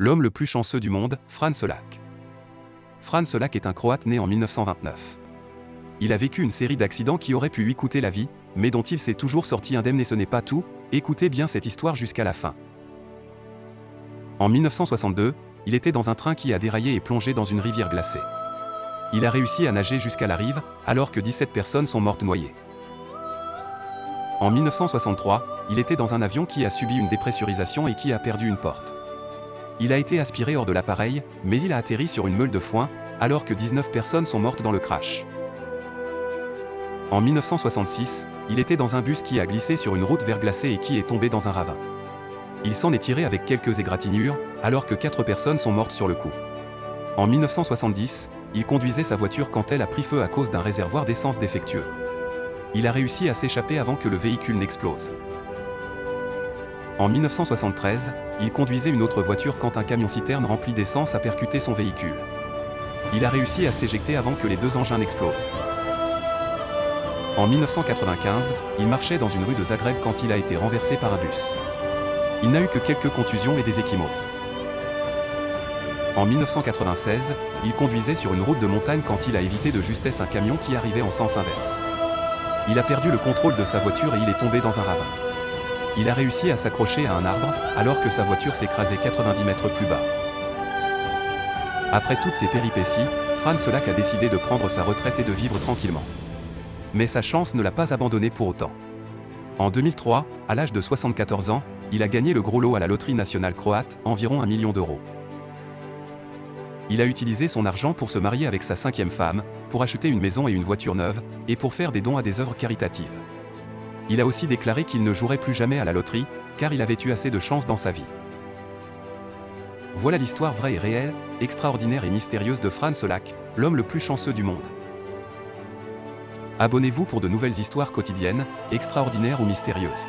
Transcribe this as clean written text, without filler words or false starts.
L'homme le plus chanceux du monde, Fran Solak. Fran Solak est un Croate né en 1929. Il a vécu une série d'accidents qui auraient pu lui coûter la vie, mais dont il s'est toujours sorti indemne et ce n'est pas tout, écoutez bien cette histoire jusqu'à la fin. En 1962, il était dans un train qui a déraillé et plongé dans une rivière glacée. Il a réussi à nager jusqu'à la rive, alors que 17 personnes sont mortes noyées. En 1963, il était dans un avion qui a subi une dépressurisation et qui a perdu une porte. Il a été aspiré hors de l'appareil, mais il a atterri sur une meule de foin, alors que 19 personnes sont mortes dans le crash. En 1966, il était dans un bus qui a glissé sur une route verglacée et qui est tombé dans un ravin. Il s'en est tiré avec quelques égratignures, alors que 4 personnes sont mortes sur le coup. En 1970, il conduisait sa voiture quand elle a pris feu à cause d'un réservoir d'essence défectueux. Il a réussi à s'échapper avant que le véhicule n'explose. En 1973, il conduisait une autre voiture quand un camion-citerne rempli d'essence a percuté son véhicule. Il a réussi à s'éjecter avant que les 2 engins n'explosent. En 1995, il marchait dans une rue de Zagreb quand il a été renversé par un bus. Il n'a eu que quelques contusions et des ecchymoses. En 1996, il conduisait sur une route de montagne quand il a évité de justesse un camion qui arrivait en sens inverse. Il a perdu le contrôle de sa voiture et il est tombé dans un ravin. Il a réussi à s'accrocher à un arbre, alors que sa voiture s'écrasait 90 mètres plus bas. Après toutes ces péripéties, Fran Solak a décidé de prendre sa retraite et de vivre tranquillement. Mais sa chance ne l'a pas abandonné pour autant. En 2003, à l'âge de 74 ans, il a gagné le gros lot à la loterie nationale croate, environ 1 million d'euros. Il a utilisé son argent pour se marier avec sa 5e femme, pour acheter une maison et une voiture neuve, et pour faire des dons à des œuvres caritatives. Il a aussi déclaré qu'il ne jouerait plus jamais à la loterie, car il avait eu assez de chance dans sa vie. Voilà l'histoire vraie et réelle, extraordinaire et mystérieuse de Fran Solak, l'homme le plus chanceux du monde. Abonnez-vous pour de nouvelles histoires quotidiennes, extraordinaires ou mystérieuses.